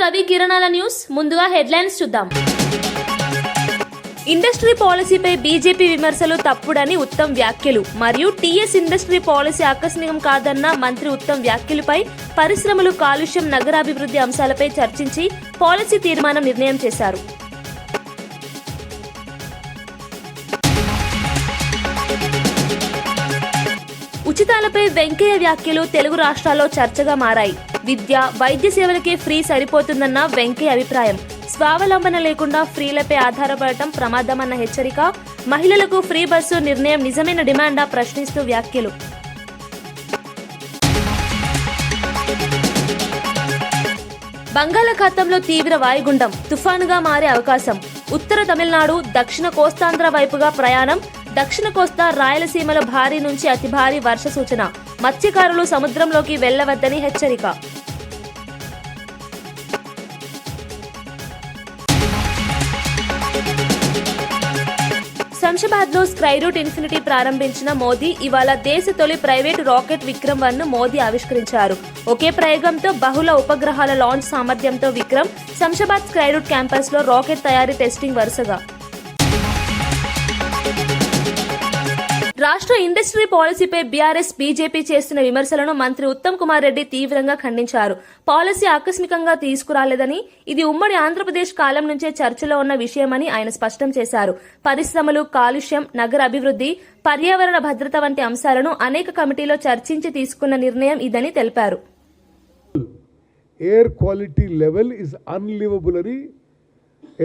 రవి కిరణాల న్యూస్. ముందుగా హెడ్లైన్స్ చూద్దాం. ఇండస్ట్రీ పాలసీపై బీజేపీ విమర్శలు తప్పుడని ఉత్తమ్ వ్యాఖ్యలు మరియు టీఎస్ ఇండస్ట్రీ పాలసీ ఆకస్మికం కాదన్న మంత్రి ఉత్తమ్ వ్యాఖ్యలపై పరిశ్రమలు, కాలుష్యం, నగరాభివృద్ధి అంశాలపై చర్చించి పాలసీ తీర్మానం నిర్ణయం చేశారు. ఉచితాలపై వెంకయ్య వ్యాఖ్యలు తెలుగు రాష్ట్రాల్లో చర్చగా మారాయి. విద్య, వైద్య సేవలకే ఫ్రీ సరిపోతుందన్న వెంకయ్య అభిప్రాయం. స్వావలంబన లేకుండా ఫ్రీలపై ఆధారపడటం ప్రమాదమన్న హెచ్చరిక. మహిళలకు ఫ్రీ బస్సు నిర్ణయం నిజమైన డిమాండా ప్రశ్నిస్తూ వ్యాఖ్యలు. బంగాళాఖాతంలో తీవ్ర వాయుగుండం తుఫానుగా మారే అవకాశం. ఉత్తర తమిళనాడు, దక్షిణ కోస్తాంధ్ర వైపుగా ప్రయాణం. దక్షిణ కోస్తా, రాయలసీమలో భారీ నుంచి అతి భారీ వర్ష సూచన. మత్స్యకారులు సముద్రంలోకి వెళ్లవద్దని హెచ్చరిక. శంషాబాద్ లో స్కై రూట్ ఇన్ఫినిటీ ప్రారంభించిన మోదీ ఇవాళ దేశ తొలి ప్రైవేటు రాకెట్ విక్రమ్-1 ను మోదీ ఆవిష్కరించారు. ఒకే ప్రయోగంతో బహుళ ఉపగ్రహాల లాంచ్ సామర్థ్యంతో Vikram Shamshabad Skyroot campus లో రాకెట్ తయారీ టెస్టింగ్ వరుసగా. రాష్ట్ర ఇండస్ట్రీ పాలసీపై బీఆర్ఎస్, బీజేపీ చేస్తున్న విమర్శలను మంత్రి ఉత్తమ్ కుమార్ రెడ్డి తీవ్రంగా ఖండించారు. పాలసీ ఆకస్మికంగా తీసుకురాలేదని, ఇది ఉమ్మడి ఆంధ్రప్రదేశ్ కాలం నుంచే చర్చలో ఉన్న విషయమని ఆయన స్పష్టం చేశారు. పరిశ్రమలు, కాలుష్యం, నగర అభివృద్ధి, పర్యావరణ భద్రత వంటి అంశాలను అనేక కమిటీలో చర్చించి తీసుకున్న నిర్ణయం ఇదని తెలిపారు. ఎయిర్ క్వాలిటీ లెవెల్ ఇస్ అన్లివబుల్ అని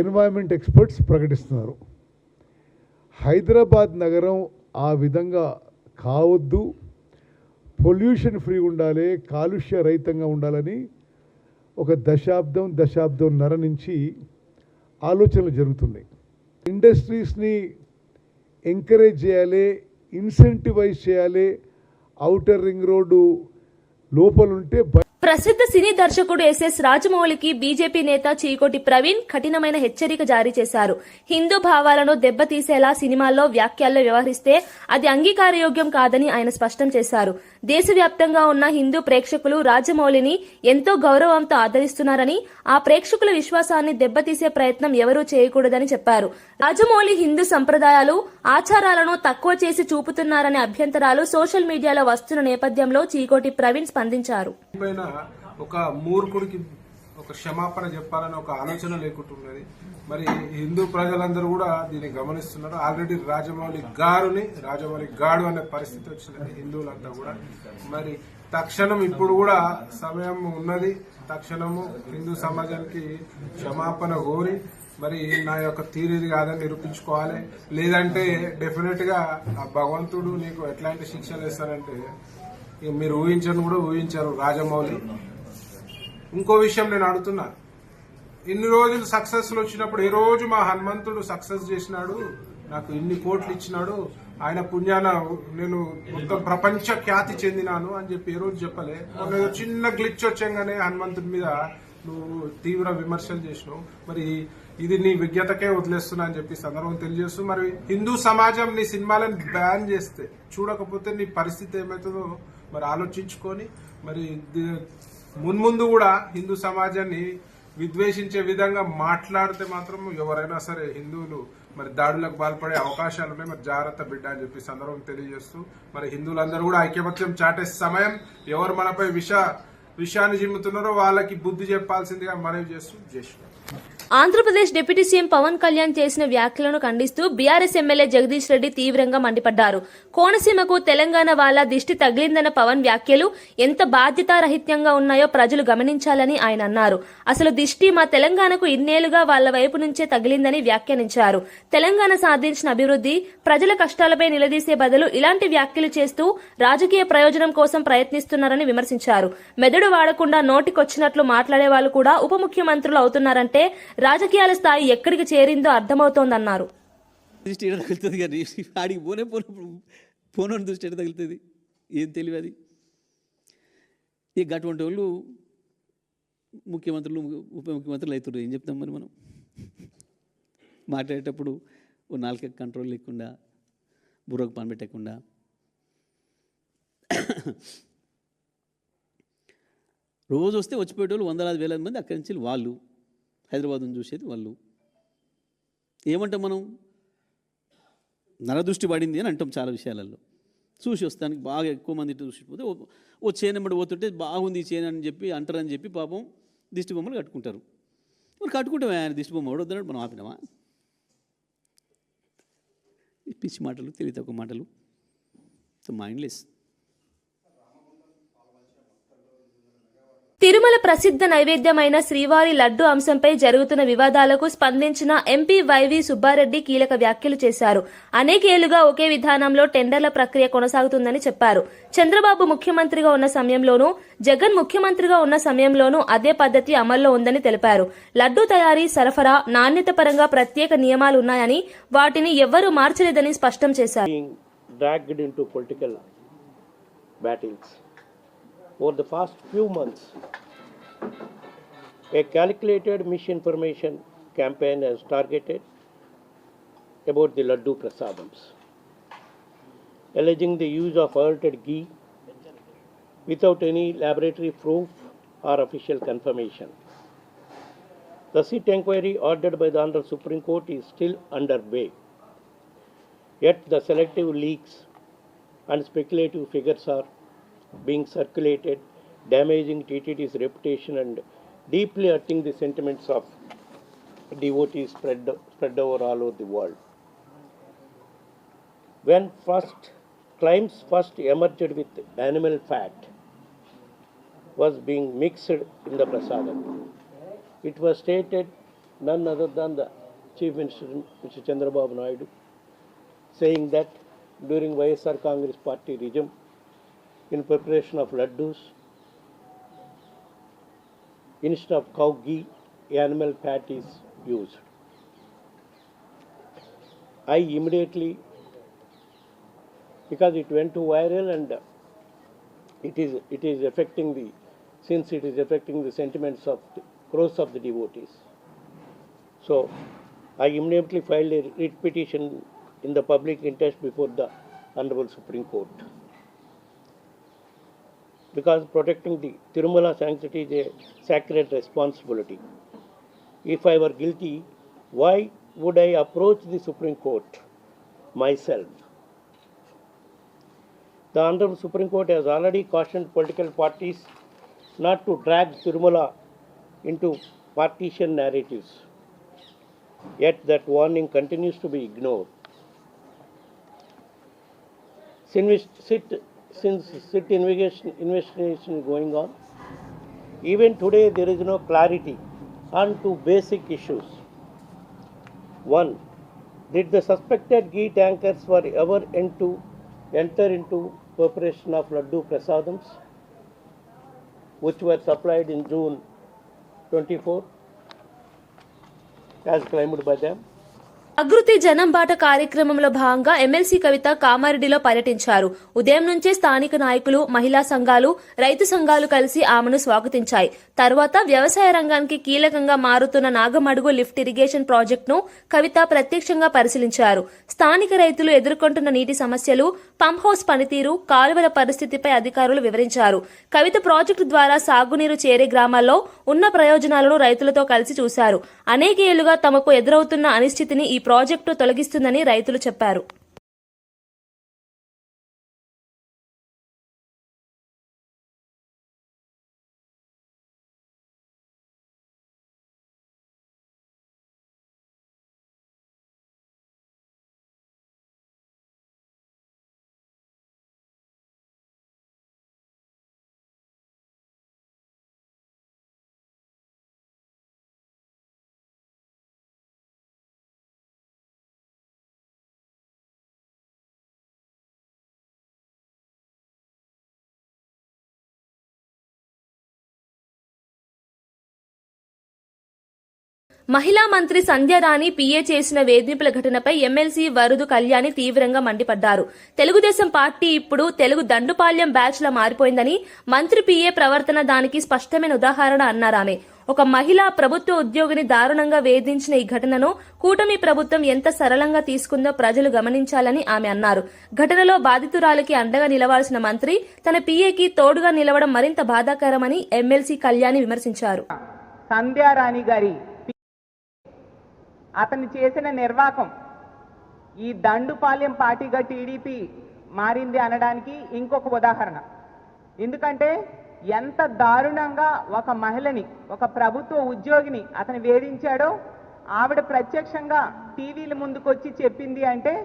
ఎన్వైరన్మెంట్ ఎక్స్పర్ట్స్ ప్రకటిస్తున్నారు. హైదరాబాద్ నగరం ఆ విధంగా కావద్దు, పొల్యూషన్ ఫ్రీ ఉండాలి, కాలుష్య రహితంగా ఉండాలని ఒక దశాబ్దంన్నర నుంచి ఆలోచనలు జరుగుతున్నాయి. ఇండస్ట్రీస్ని ఎంకరేజ్ చేయాలి, ఇన్సెంటివైజ్ చేయాలి. ఔటర్ రింగ్ రోడ్డు లోపలుంటే ప్రసిద్ధ సినీ దర్శకుడు ఎస్ఎస్ రాజమౌళికి బీజేపీ నేత చీకోటి ప్రవీణ్ కఠినమైన హెచ్చరిక జారీ చేశారు. హిందూ భావాలను దెబ్బతీసేలా సినిమాల్లో, వ్యాఖ్యల్లో వ్యవహరిస్తే అది అంగీకారయోగ్యం కాదని ఆయన స్పష్టం చేశారు. దేశవ్యాప్తంగా ఉన్న హిందూ ప్రేక్షకులు రాజమౌళిని ఎంతో గౌరవంతో ఆదరిస్తున్నారని, ఆ ప్రేక్షకుల విశ్వాసాన్ని దెబ్బతీసే ప్రయత్నం ఎవరూ చేయకూడదని చెప్పారు. రాజమౌళి హిందూ సంప్రదాయాలు, ఆచారాలను తక్కువ చేసి చూపుతున్నారనే అభ్యంతరాలు సోషల్ మీడియాలో వస్తున్న నేపథ్యంలో చీకోటి ప్రవీణ్ స్పందించారు. ఒక మూర్ఖుడికి ఒక క్షమాపణ చెప్పాలని ఒక ఆలోచన లేకుంటున్నది. మరి హిందూ ప్రజలందరూ కూడా దీన్ని గమనిస్తున్నారు. ఆల్రెడీ రాజమౌళి గాడు అనే పరిస్థితి వచ్చినది హిందువులంతా కూడా. మరి తక్షణం ఇప్పుడు కూడా సమయం ఉన్నది. తక్షణము హిందూ సమాజానికి క్షమాపణ కోరి మరి నా యొక్క తీరేది కాదని నిరూపించుకోవాలి. లేదంటే డెఫినెట్ గా ఆ భగవంతుడు నీకు ఎట్లాంటి శిక్షలు వేస్తారంటే మీరు ఊహించారు రాజమౌళి. ఇంకో విషయం నేను అడుగుతున్నా, ఇన్ని రోజులు సక్సెస్ వచ్చినప్పుడు ఏ రోజు మా హనుమంతుడు సక్సెస్ చేసినాడు, నాకు ఇన్ని కోట్లు ఇచ్చినాడు, ఆయన పుణ్యాన నేను మొత్తం ప్రపంచ ఖ్యాతి చెందినాను అని చెప్పి ఏ రోజు చెప్పలే. ఏదో చిన్న గ్లిచ్ వచ్చాగానే హనుమంతుడి మీద నువ్వు తీవ్ర విమర్శలు చేసినావు. మరి ఇది నీ విజ్ఞతకే వదిలేస్తున్నా అని చెప్పి సందర్భం తెలియజేస్తూ, మరి హిందూ సమాజం నీ సినిమాలను బ్యాన్ చేస్తే చూడకపోతే నీ పరిస్థితి ఏమవుతుందో మరి ఆలోచించుకొని మరి మున్ముందు కూడా హిందూ సమాజాన్ని విద్వేషించే విధంగా మాట్లాడితే మాత్రం ఎవరైనా సరే హిందువులు మరి దాడులకు పాల్పడే అవకాశాలు ఉన్నాయి. మరి జాగ్రత్త బిడ్డ అని చెప్పి సందర్భం తెలియజేస్తూ, మరి హిందువులందరూ కూడా ఐక్యమత్యం చాటే సమయం. ఎవరు మనపై విషయాన్ని జిమ్ముతున్నారో వాళ్ళకి బుద్ధి చెప్పాల్సిందిగా మనవి చేస్తూ చేస్తున్నాం. ఆంధ్రప్రదేశ్ డిప్యూటీ సీఎం పవన్ కళ్యాణ్ చేసిన వ్యాఖ్యలను ఖండిస్తూ బీఆర్ఎస్ ఎమ్మెల్యే జగదీష్ రెడ్డి తీవ్రంగా మండిపడ్డారు. కోనసీమకు తెలంగాణ వాళ్ళ దిష్టి తగిలిందన్న పవన్ వ్యాఖ్యలు ఎంత బాధ్యతారహిత్యంగా ఉన్నాయో ప్రజలు గమనించాలని ఆయన అన్నారు. అసలు దిష్టి మా తెలంగాణకు ఇన్నేళ్లుగా వాళ్ల వైపు నుంచే తగిలిందని వ్యాఖ్యానించారు. తెలంగాణ సాధించిన అభివృద్ధి, ప్రజల కష్టాలపై నిలదీసే బదులు ఇలాంటి వ్యాఖ్యలు చేస్తూ రాజకీయ ప్రయోజనం కోసం ప్రయత్నిస్తున్నారని విమర్శించారు. మెదడు వాడకుండా నోటికొచ్చినట్లు మాట్లాడే వాళ్ళు కూడా ఉప ముఖ్యమంత్రులు అవుతున్నారంటే రాజకీయాల స్థాయి ఎక్కడికి చేరిందో అర్థమవుతోందన్నారు. దృష్టి ఎడ తగులుతుంది ఏం తెలియదు. అటువంటి వాళ్ళు ముఖ్యమంత్రులు, ఉప ముఖ్యమంత్రులు అవుతున్నారు. ఏం చెప్తాం మరి మనం? మాట్లాడేటప్పుడు ఓ నాలుక కంట్రోల్ లేకుండా, బుర్రకు పని పెట్టకుండా రోజు వస్తే వచ్చిపోయేటోళ్ళు వందలాది వేలాది మంది అక్కడి నుంచి వాళ్ళు హైదరాబాద్ను చూసేది వాళ్ళు. ఏమంటాం మనం, నరదృష్టి పడింది అని అంటాం చాలా విషయాలలో. చూసి వస్తానికి బాగా ఎక్కువ మంది చూసిపోతే ఓ చేనెమ్మడి పోతుంటే బాగుంది ఈ చేను అని చెప్పి అంటారని చెప్పి పాపం దిష్టి బొమ్మలు కట్టుకుంటారు. మరి కట్టుకుంటామే, ఆయన దిష్టి బొమ్మ వద్దన్నాడు, మనం ఆపినామా? పిచ్చి మాటలు, తెలివి తక్కువ మాటలు, మైండ్లెస్. తిరుమల ప్రసిద్ధ నైవేద్యమైన శ్రీవారి లడ్డు అంశంపై జరుగుతున్న వివాదాలకు స్పందించిన ఎంపీ వైవి సుబ్బారెడ్డి కీలక వ్యాఖ్యలు చేశారు. అనేకేళ్లుగా ఒకే విధానంలో టెండర్ల ప్రక్రియ కొనసాగుతుందని చెప్పారు. చంద్రబాబు ముఖ్యమంత్రిగా ఉన్న సమయంలోనూ, జగన్ ముఖ్యమంత్రిగా ఉన్న సమయంలోనూ అదే పద్ధతి అమల్లో ఉందని తెలిపారు. లడ్డు తయారీ, సరఫరా, నాణ్యత పరంగా ప్రత్యేక నియమాలున్నాయని వాటిని ఎవ్వరూ మార్చలేదని స్పష్టం చేశారు. Dragged into political battles. Over the past few months, a calculated misinformation campaign has targeted about the Laddu Prasadams, alleging the use of altered ghee without any laboratory proof or official confirmation. The sit inquiry ordered by the Honorable Supreme Court is still underway. Yet the selective leaks and speculative figures are being circulated, damaging TTD's reputation and deeply hurting the sentiments of devotees spread over all over the world. When claims first emerged with animal fat was being mixed in the prasadam, it was stated none other than the Chief Minister, Mr. Chandrababu Naidu, saying that during YSR Congress Party regime, in preparation of laddus, instead of cow ghee, animal fat is used. I immediately, because it went to viral and it is affecting the sentiments of the crores of the devotees. So I immediately filed a writ petition in the public interest before the Honorable Supreme Court. Because protecting the Tirumala sanctity is a sacred responsibility. If I were guilty, why would I approach the Supreme Court myself? The Honorable Supreme Court has already cautioned political parties not to drag Tirumala into partisan narratives. Yet that warning continues to be ignored. Since SIT investigation is going on, even today there is no clarity on two basic issues. One, did the suspected ghee tankers were ever enter into preparation of Laddu Prasadams, which were supplied in June 24, as claimed by them? అగృతి జనం బాట కార్యక్రమంలో భాగంగా MLC కవిత కామారెడ్డిలో పర్యటించారు. ఉదయం నుంచే స్థానిక నాయకులు, మహిళా సంఘాలు, రైతు సంఘాలు కలిసి ఆమెను స్వాగతించాయి. తర్వాత వ్యవసాయ రంగానికి కీలకంగా మారుతున్న నాగమడుగు లిఫ్ట్ ఇరిగేషన్ ప్రాజెక్టును కవిత ప్రత్యక్షంగా పరిశీలించారు. స్థానిక రైతులు ఎదుర్కొంటున్న నీటి సమస్యలు, పంప్ హౌస్ పనితీరు, కాలువల పరిస్థితిపై అధికారులు వివరించారు. కవిత ప్రాజెక్టు ద్వారా సాగునీరు చేరే గ్రామాల్లో ఉన్న ప్రయోజనాలను రైతులతో కలిసి చూశారు. అనేకేళ్లుగా తమకు ఎదురవుతున్న అనిశ్చితిని ఈ ప్రాజెక్టు తొలగిస్తుందని రైతులు చెప్పారు. మహిళా మంత్రి సంధ్యారాణి పీఏ చేసిన వేధింపుల ఘటనపై ఎమ్మెల్సీ వరుదు కళ్యాణి తీవ్రంగా మండిపడ్డారు. తెలుగుదేశం పార్టీ ఇప్పుడు తెలుగు దండుపాళ్యం బ్యాచ్ లా మారిపోయిందని, మంత్రి పీఏ ప్రవర్తన దానికి స్పష్టమైన ఉదాహరణ అన్నారామె. ఒక మహిళా ప్రభుత్వ ఉద్యోగిని దారుణంగా వేధించిన ఈ ఘటనను కూటమి ప్రభుత్వం ఎంత సరళంగా తీసుకుందో ప్రజలు గమనించాలని ఆమె అన్నారు. ఘటనలో బాధితురాలికి అండగా నిలవాల్సిన మంత్రి తన పీఏకి తోడుగా నిలవడం మరింత బాధాకరమని ఎమ్మెల్సీ కళ్యాణి విమర్శించారు. సంధ్యారాణి గారి అతను చేసిన నిర్వాకం ఈ దండుపాలెం పార్టీగా టీడీపీ మారింది అనడానికి ఇంకొక ఉదాహరణ. ఎందుకంటే ఎంత దారుణంగా ఒక మహిళని, ఒక ప్రభుత్వ ఉద్యోగిని అతను వేధించాడో ఆవిడ ప్రత్యక్షంగా టీవీల ముందుకొచ్చి చెప్పింది అంటే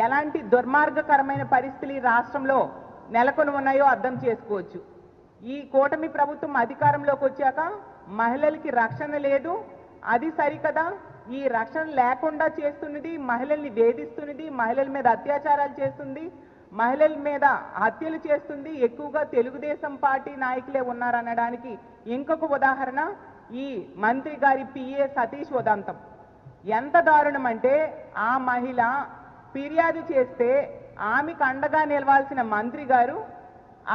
ఎలాంటి దుర్మార్గకరమైన పరిస్థితులు ఈ రాష్ట్రంలో నెలకొని ఉన్నాయో అర్థం చేసుకోవచ్చు. ఈ కూటమి ప్రభుత్వం అధికారంలోకి వచ్చాక మహిళలకి రక్షణ లేదు. అది సరికదా, ఈ రక్షణ లేకుండా చేస్తున్నది, మహిళల్ని వేధిస్తున్నది, మహిళల మీద అత్యాచారాలు చేస్తుంది, మహిళల మీద హత్యలు చేస్తుంది ఎక్కువగా తెలుగుదేశం పార్టీ నాయకులే ఉన్నారనడానికి ఇంకొక ఉదాహరణ ఈ మంత్రి గారి పిఏ సతీష్ ఉదంతం. ఎంత దారుణం అంటే ఆ మహిళ ఫిర్యాదు చేస్తే ఆమెకు అండగా నిలవాల్సిన మంత్రి గారు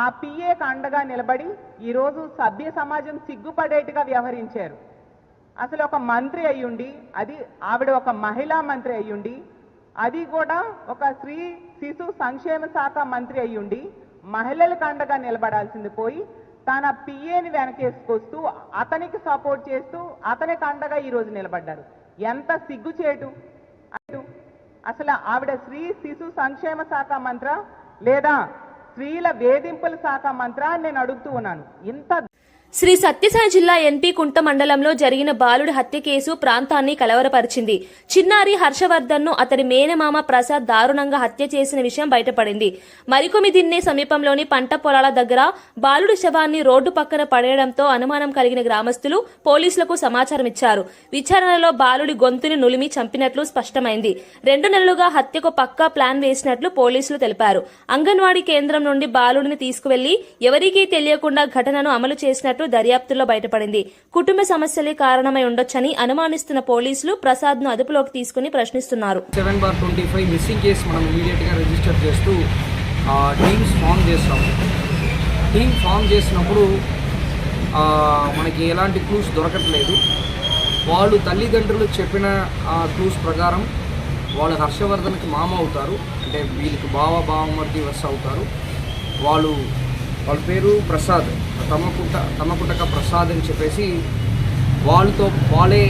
ఆ పిఏకు అండగా నిలబడి ఈరోజు సభ్య సమాజం సిగ్గుపడేట్టుగా వ్యవహరించారు. అసలు ఒక మంత్రి అయ్యుండి, అది ఆవిడ ఒక మహిళా మంత్రి అయ్యుండి, అది కూడా ఒక స్త్రీ శిశు సంక్షేమ శాఖ మంత్రి అయ్యుండి మహిళలకు అండగా నిలబడాల్సింది పోయి తన పిఏని వెనకేసుకొస్తూ అతనికి సపోర్ట్ చేస్తూ అతనికి అండగా ఈరోజు నిలబడ్డారు. ఎంత సిగ్గుచేటు! అసలు ఆవిడ స్త్రీ శిశు సంక్షేమ శాఖ మంత్ర లేదా స్త్రీల వేధింపుల శాఖ మంత్ర నేను అడుగుతూ ఉన్నాను. ఇంత శ్రీ సత్యసాయి జిల్లా ఎన్పీ కుంట మండలంలో జరిగిన బాలుడి హత్య కేసు ప్రాంతాన్ని కలవరపరిచింది. చిన్నారి హర్షవర్ధన్ ను అతడి మేనమామ ప్రసాద్ దారుణంగా హత్య చేసిన విషయం బయటపడింది. మరికొమిదిన్నే సమీపంలోని పంట పొలాల దగ్గర బాలుడి శవాన్ని రోడ్డు పక్కన పడేయడంతో అనుమానం కలిగిన గ్రామస్తులు పోలీసులకు సమాచారం ఇచ్చారు. విచారణలో బాలుడి గొంతుని నులిమి చంపినట్లు స్పష్టమైంది. 2 నెలలుగా హత్యకు పక్కా ప్లాన్ వేసినట్లు పోలీసులు తెలిపారు. అంగన్వాడీ కేంద్రం నుండి బాలుడిని తీసుకువెళ్లి ఎవరికీ తెలియకుండా ఘటనను అమలు చేసినట్లు దర్యాప్తులో బయటపడింది. కుటుంబ సమస్యలే కారణమై ఉండొచ్చని అనుమానిస్తున్న పోలీసులు ప్రసాద్ ను అదుపులోకి తీసుకుని ప్రశ్నిస్తున్నారు. 7/25 మిస్సింగ్ కేసు మనం ఇమీడియట్ గా రిజిస్టర్ చేస్తూ టీమ్స్ ఫామ్ చేస్తాము. టీమ్ ఫామ్ చేసినప్పుడు మనకి ఎలాంటి క్లూస్ దొరకట్లేదు. వాళ్ళు తల్లిదండ్రులు చెప్పిన క్లూస్ ప్రకారం వాళ్ళు హర్షవర్ధన్కి మామ అవుతారు, అంటే వీళ్ళకి బావమర్ది వరుస అవుతారు. వాళ్ళ పేరు ప్రసాద్, తమకుటక ప్రసాద్ అని చెప్పేసి వాళ్ళే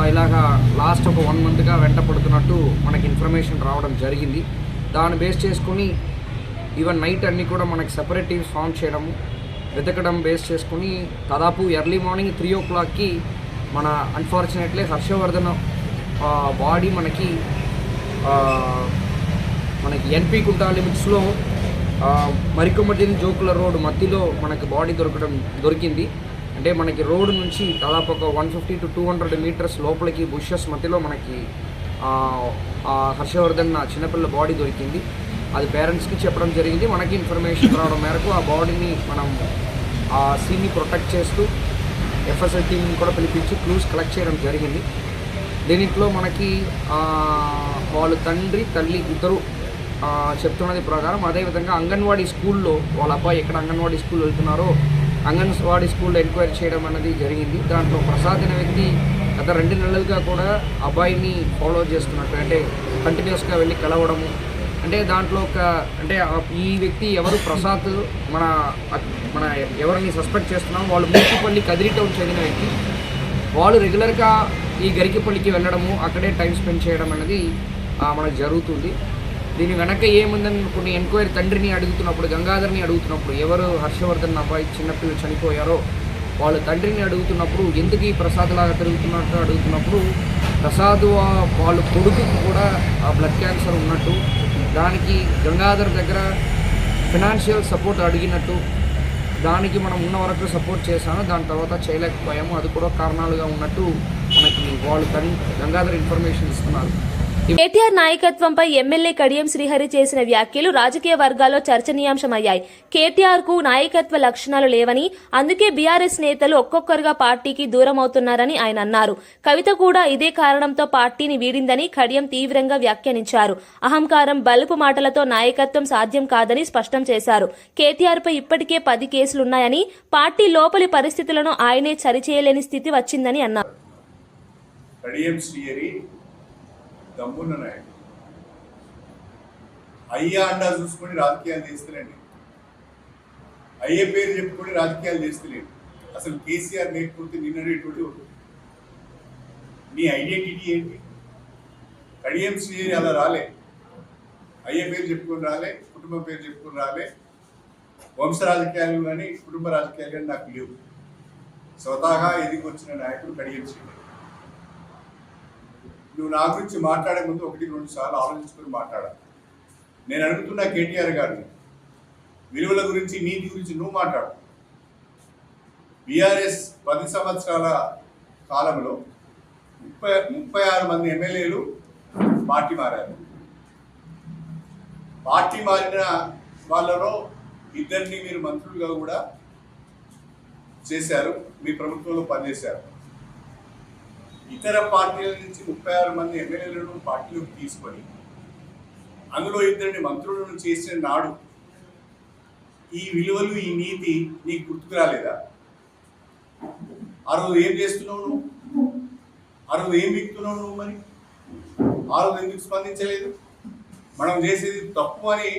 ఇలాగా లాస్ట్ ఒక 1 మంత్గా వెంట పడుతున్నట్టు మనకి ఇన్ఫర్మేషన్ రావడం జరిగింది. దాన్ని బేస్ చేసుకొని ఈవెన్ నైట్ అన్నీ కూడా మనకి సెపరేట్ టీమ్స్ ఫామ్ చేయడము, వెతకడం బేస్ చేసుకుని దాదాపు ఎర్లీ మార్నింగ్ 3 o'clockకి మన అన్ఫార్చునేట్లీ హర్షవర్ధన్ బాడీ మనకి ఎన్పీ కుంట లిమిట్స్లో మరికొమ్మటిని జోకుల రోడ్ మధ్యలో మనకి బాడీ దొరికింది. అంటే మనకి రోడ్డు నుంచి దాదాపు ఒక 150 to 200 meters లోపలికి బుషెస్ మధ్యలో మనకి హర్షవర్ధన్ చిన్నపిల్ల బాడీ దొరికింది. అది పేరెంట్స్కి చెప్పడం జరిగింది. మనకి ఇన్ఫర్మేషన్ రావడం మేరకు ఆ బాడీని మనం ఆ సీన్ని ప్రొటెక్ట్ చేస్తూ ఎఫ్ఎస్ఐ టీమ్ని కూడా పిలిపించి క్లూస్ కలెక్ట్ చేయడం జరిగింది. దీనిలో మనకి వాళ్ళు తండ్రి తల్లి ఇద్దరు చెప్తున్నది ప్రకారం, అదేవిధంగా అంగన్వాడీ స్కూల్లో వాళ్ళ అబ్బాయి ఎక్కడ అంగన్వాడీ స్కూల్ వెళ్తున్నారో అంగన్వాడీ స్కూల్లో ఎంక్వైరీ చేయడం అనేది జరిగింది. దాంట్లో ప్రసాద్ అనే వ్యక్తి గత 2 నెలలుగా కూడా అబ్బాయిని ఫాలో చేస్తున్నట్టు, అంటే కంటిన్యూస్గా వెళ్ళి కలవడము, అంటే దాంట్లో ఈ వ్యక్తి ఎవరు ప్రసాద్ మన ఎవరిని సస్పెక్ట్ చేస్తున్నామో వాళ్ళు మూకిపల్లి కదిరి టౌన్ చెందిన వ్యక్తి. వాళ్ళు రెగ్యులర్గా ఈ గరికిపల్లికి వెళ్ళడము, అక్కడే టైం స్పెండ్ చేయడం అనేది మనకు జరుగుతుంది. దీని వెనక ఏముందని కొన్ని ఎంక్వైరీ తండ్రిని అడుగుతున్నప్పుడు, గంగాధర్ని అడుగుతున్నప్పుడు, ఎవరు హర్షవర్ధన్ అబ్బాయి చిన్నపిల్లలు చనిపోయారో వాళ్ళ తండ్రిని అడుగుతున్నప్పుడు, ఎందుకు ఈ ప్రసాద్ లాగా తిరుగుతున్నట్టు అడుగుతున్నప్పుడు, ప్రసాద్ వాళ్ళ కొడుకు కూడా బ్లడ్ క్యాన్సర్ ఉన్నట్టు, దానికి గంగాధర్ దగ్గర ఫినాన్షియల్ సపోర్ట్ అడిగినట్టు, దానికి మనం ఉన్న వరకు సపోర్ట్ చేశాను, దాని తర్వాత చేయలేకపోయాము, అది కూడా కారణాలుగా ఉన్నట్టు మనకి వాళ్ళు గంగాధర్ ఇన్ఫర్మేషన్ ఇస్తున్నారు. కేటీఆర్ నాయకత్వంపై ఎమ్మెల్యే కడియం శ్రీహరి చేసిన వ్యాఖ్యలు రాజకీయ వర్గాల్లో చర్చనీయాంశమయ్యాయి. కేటీఆర్ కు నాయకత్వ లక్షణాలు లేవని, అందుకే బీఆర్ఎస్ నేతలు ఒక్కొక్కరుగా పార్టీకి దూరం అవుతున్నారని ఆయన అన్నారు. కవిత కూడా ఇదే కారణంతో పార్టీని వీడిందని కడియం తీవ్రంగా వ్యాఖ్యానించారు. అహంకారం, బలుపు మాటలతో నాయకత్వం సాధ్యం కాదని స్పష్టం చేశారు. కేటీఆర్ పై ఇప్పటికే 10 కేసులున్నాయని, పార్టీ లోపలి పరిస్థితులను ఆయనే సరిచేయలేని స్థితి వచ్చిందని అన్నారు. దమ్మున్న నాయకుడు అయ్యా అండా చూసుకొని రాజకీయాలు చేస్తలేండి, అయ్యే పేరు చెప్పుకొని రాజకీయాలు చేస్తలేండి. అసలు కేసీఆర్ లేకపోతే నిన్నటి నీ ఐడెంటిటీ ఏంటి? కడియం శ్రీహరి అలా రాలే, అయ్యే పేరు చెప్పుకొని రాలే, కుటుంబం పేరు చెప్పుకొని రాలే. వంశ రాజకీయాలు కానీ కుటుంబ రాజకీయాలు కానీ నాకు లేవు. స్వతహా ఎదిగి వచ్చిన నాయకుడు కడియం శ్రీహరి. నువ్వు నా గురించి మాట్లాడే ముందు 1-2 సార్లు ఆలోచించుకొని మాట్లాడాలి. నేను అడుగుతున్నా కేటీఆర్ గారిని, విలువల గురించి, నీతి గురించి నువ్వు మాట్లాడు. బీఆర్ఎస్ 10 సంవత్సరాల కాలంలో 36 మంది ఎమ్మెల్యేలు పార్టీ మారారు. పార్టీ మారిన వాళ్ళలో 2 మీరు మంత్రులుగా కూడా చేశారు, మీ ప్రభుత్వంలో పనిచేశారు. ఇతర పార్టీల నుంచి 36 మంది ఎమ్మెల్యేలను పార్టీలోకి తీసుకొని అందులో 2 మంత్రులను చేసిన నాడు ఈ విలువలు, ఈ నీతి నీకు గుర్తుకు రాలేదా? ఆ రోజు ఏం చేస్తున్నావు నువ్వు? ఆ రోజు ఏం విక్తున్నావు నువ్వు? మరి ఆ రోజు ఎందుకు స్పందించలేదు? మనం చేసేది తప్పు అని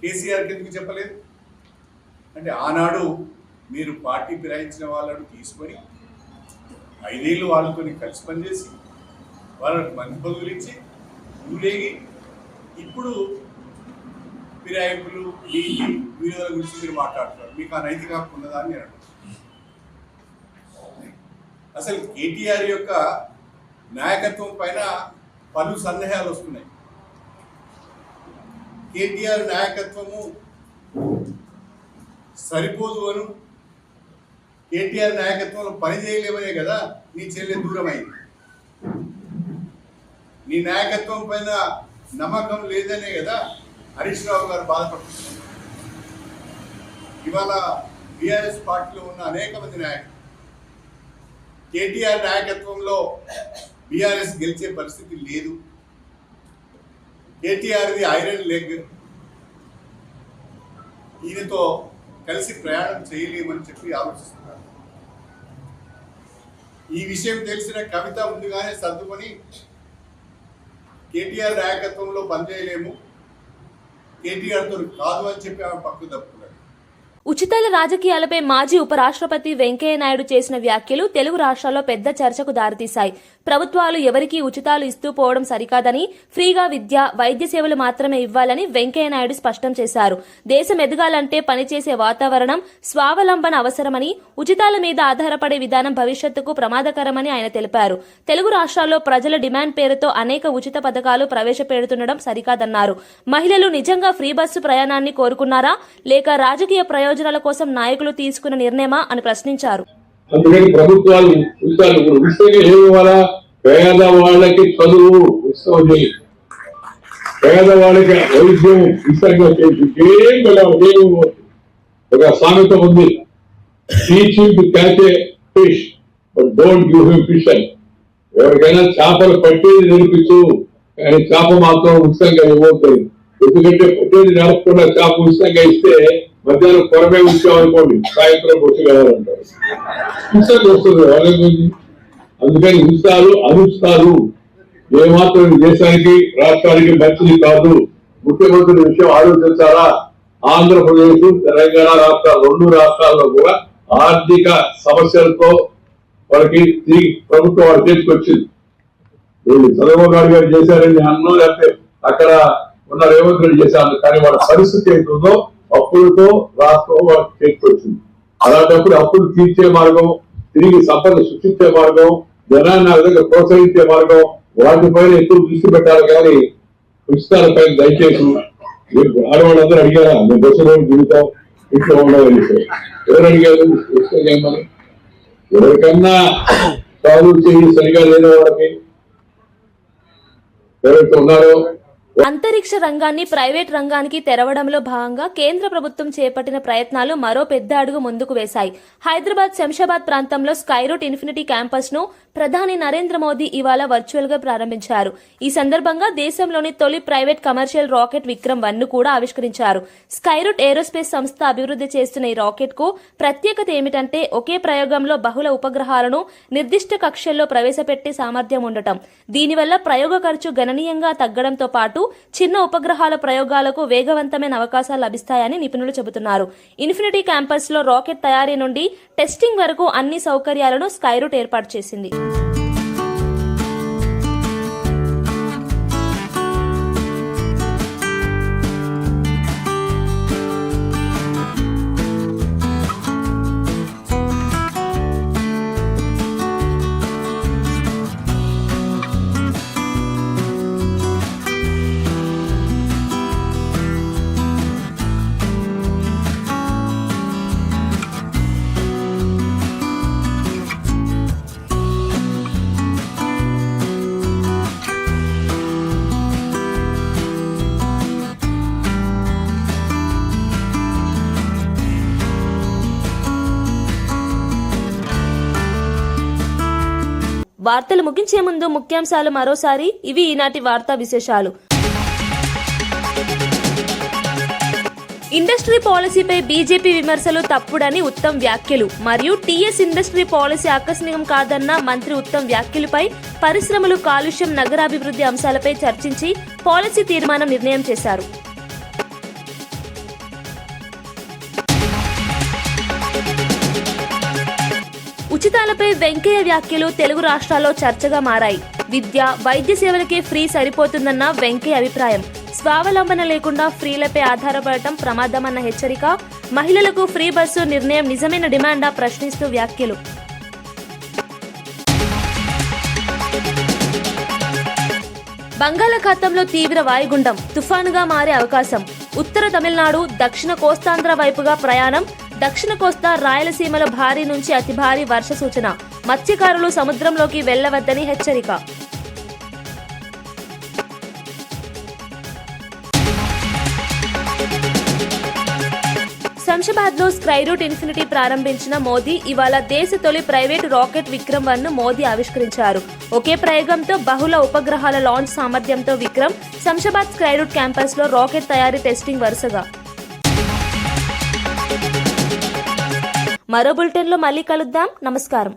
కేసీఆర్కి ఎందుకు చెప్పలేదు? అంటే ఆనాడు మీరు పార్టీ ఫిరాయించిన వాళ్ళను తీసుకొని 5 ఏళ్ళు వాళ్ళతో కలిసి పనిచేసి వాళ్ళకి మంచి పదవులు ఇచ్చి ఊరేగి ఇప్పుడు ఫిరాయింపులు, నీతి, విలువల గురించి మీరు మాట్లాడుతున్నారు. మీకు ఆ నైతిక హక్కు ఉన్నదా అని నేను అడుగుతున్నాను. అసలు కేటీఆర్ యొక్క నాయకత్వం పైన పలు సందేహాలు వస్తున్నాయి. కేటీఆర్ నాయకత్వము సరిపోదు అను, కేటీఆర్ నాయకత్వంలో పని చేయలేమనే కదా నీ చెల్లె దూరం అయింది. నీ నాయకత్వం పైన నమ్మకం లేదనే కదా హరీష్ రావు గారు బాధపడుతున్నారు. ఇవాళ బీఆర్ఎస్ పార్టీలో ఉన్న అనేక మంది నాయకులు కేటీఆర్ నాయకత్వంలో బీఆర్ఎస్ గెలిచే పరిస్థితి లేదు. కేటీఆర్ది ఐరన్ లెగ్, ఈయనతో కలిసి ప్రయాణం చేయలేమని చెప్పి ఆలోచిస్తున్నారు. ఈ విషయం తెలిసిన కవిత ముందుగానే సర్దుకొని కేటీఆర్ నాయకత్వంలో పనిచేయలేము, కేటీఆర్తో కాదు అని చెప్పి ఆమె పక్కకు తప్పుకున్నాడు. ఉచితాల రాజకీయాలపై మాజీ ఉపరాష్ట్రపతి వెంకయ్యనాయుడు చేసిన వ్యాఖ్యలు తెలుగు రాష్ట్రాల్లో పెద్ద చర్చకు దారితీశాయి. ప్రభుత్వాలు ఎవరికీ ఉచితాలు ఇస్తూ పోవడం సరికాదని, ఫ్రీగా విద్య, వైద్య సేవలు మాత్రమే ఇవ్వాలని వెంకయ్యనాయుడు స్పష్టం చేశారు. దేశం ఎదగాలంటే పనిచేసే వాతావరణం, స్వావలంబన అవసరమని, ఉచితాల మీద ఆధారపడే విధానం భవిష్యత్తుకు ప్రమాదకరమని ఆయన తెలిపారు. తెలుగు రాష్ట్రాల్లో ప్రజల డిమాండ్ పేరుతో అనేక ఉచిత పథకాలు ప్రవేశపెడుతుండడం సరికాదన్నారు. మహిళలు నిజంగా ఫ్రీ బస్సు ప్రయాణాన్ని కోరుకున్నారా, లేక రాజకీయ ప్రయోజనాల కోసం నాయకులు తీసుకున్న నిర్ణయమా అని ప్రశ్నించారు. అందుకని ప్రభుత్వాలు పేదవాళ్ళకి చదువు ఉత్సవం చేయి, పేదవాళ్ళకి వైద్యం ఇష్టంగా చేసి ఒక సామెత ఉంది, teaching to catch A fish but don't give him fish అని. ఎవరికైనా చేపలు పట్టేది నేర్పించు, కానీ చేప మాత్రం ఉచితంగా ఇవ్వబోతుంది. ఎందుకంటే పట్టేది నడపకుండా చేప ఉచితంగా ఇస్తే మధ్యాహ్నం కొరమే ఉంచామనుకోండి, సాయంత్రం వచ్చి కావాలంటారు. ఉచితంగా వస్తుంది వాళ్ళకి. అందుకని ఉచితాలు, అనుచితాలు ఏమాత్రం దేశానికి, రాష్ట్రానికి మంచిది కాదు. ముఖ్యమంత్రి విషయం ఆలోచించాలా. ఆంధ్రప్రదేశ్, తెలంగాణ రాష్ట్రాలు 2 రాష్ట్రాల్లో కూడా ఆర్థిక సమస్యలతో వాళ్ళకి ప్రభుత్వం వాళ్ళ చేతికి వచ్చింది. చంద్రబాబు నాయుడు గారు చేశారని అన్నో, లేకపోతే అక్కడ ఉన్న రేవంత్ రెడ్డి చేశారు. కానీ వాళ్ళ పరిస్థితి ఏంటుందో అప్పులతో రాష్ట్రం వాళ్ళకి చేతికి వచ్చింది. అలాంటప్పుడు అప్పులు తీర్చే మార్గం, తిరిగి సంపద సృష్టించే మార్గం, జనాన్ని ఆ విధంగా ప్రోత్సహించే మార్గం, వాటిపైన ఎక్కువ దృష్టి పెట్టాలి. కానీ ఉచితాలపైన దయచేసి ఆడవాళ్ళందరూ అడిగారా, మేము బస్సులో దిగుతాం, ఇంట్లో ఉండవని. ఎవరు అడిగారు? ఏమని? ఎవరికన్నా చదువు చేయి సరిగా లేని వాళ్ళకి ఎవరైతే ఉన్నారో అంతరిక్ష రంగాన్ని ప్రైవేట్ రంగానికి తెరవడంలో భాగంగా కేంద్ర ప్రభుత్వం చేపట్టిన ప్రయత్నాలు మరో పెద్ద అడుగు ముందుకు వేశాయి. హైదరాబాద్ శంషాబాద్ ప్రాంతంలో స్కైరూట్ ఇన్ఫినిటీ క్యాంపస్ ను ప్రధాని నరేంద్ర మోదీ ఇవాళ వర్చువల్ గా ప్రారంభించారు. ఈ సందర్భంగా దేశంలోని తొలి ప్రైవేట్ కమర్షియల్ రాకెట్ విక్రమ్ 1 ను కూడా ఆవిష్కరించారు. స్కైరూట్ ఏరోస్పేస్ సంస్థ అభివృద్ధి చేస్తున్న ఈ రాకెట్ కు ప్రత్యేకత ఏమిటంటే ఒకే ప్రయోగంలో బహుళ ఉపగ్రహాలను నిర్దిష్ట కక్షల్లో ప్రవేశపెట్టే సామర్థ్యం ఉండటం. దీనివల్ల ప్రయోగ ఖర్చు గణనీయంగా తగ్గడంతో పాటు చిన్న ఉపగ్రహాల ప్రయోగాలకు వేగవంతమైన అవకాశాలు లభిస్తాయని నిపుణులు చెబుతున్నారు. ఇన్ఫినిటీ క్యాంపస్ లో రాకెట్ తయారీ నుండి టెస్టింగ్ వరకు అన్ని సౌకర్యాలను స్కైరూట్ ఏర్పాటు చేసింది. వార్తలు ముగించే ముందు ముఖ్యాంశాలు మరోసారి. ఇవి ఈనాటి వార్తా విశేషాలు. ఇండస్ట్రీ పాలసీపై బీజేపీ విమర్శలు తప్పుడని ఉత్తమ్ వ్యాఖ్యలు మరియు టీఎస్ ఇండస్ట్రీ పాలసీ ఆకస్మికం కాదన్న మంత్రి ఉత్తమ్ వ్యాఖ్యలపై పరిశ్రమలు, కాలుష్యం, నగరాభివృద్ధి అంశాలపై చర్చించి పాలసీ తీర్మానం నిర్ణయం చేశారు. ఉచితాలపై వెంకయ్య వ్యాఖ్యలు తెలుగు రాష్ట్రాల్లో చర్చగా మారాయి. విద్య, వైద్య సేవలకే ఫ్రీ సరిపోతుందన్న వెంకయ్య అభిప్రాయం. స్వావలంబన లేకుండా ఫ్రీలపై ఆధారపడటం ప్రమాదమన్న హెచ్చరిక. మహిళలకు ఫ్రీ బస్సు నిర్ణయం నిజమైన డిమాండా ప్రశ్నిస్తూ వ్యాఖ్యలు. బంగాళాఖాతంలో తీవ్ర వాయుగుండం తుఫానుగా మారే అవకాశం. ఉత్తర తమిళనాడు, దక్షిణ కోస్తాంధ్ర వైపుగా ప్రయాణం. దక్షిణ కోస్తా, రాయలసీమలో భారీ నుంచి అతి భారీ వర్ష సూచన. మత్స్యకారులు సముద్రంలోకి వెళ్లవద్దని హెచ్చరిక. శంషాబాద్ లో స్కైరూట్ ఇన్ఫినిటీ ప్రారంభించిన మోదీ ఇవాళ దేశ తొలి ప్రైవేటు రాకెట్ విక్రమ్ 1 ను మోదీ ఆవిష్కరించారు. ఒకే ప్రయోగంతో బహుళ ఉపగ్రహాల లాంచ్ సామర్థ్యంతో విక్రమ్ శంషాబాద్ స్కైరూట్ క్యాంపస్ లో రాకెట్ తయారీ టెస్టింగ్ వరుసగా. మరో బులెటిన్ లో మళ్ళీ కలుద్దాం. నమస్కారం.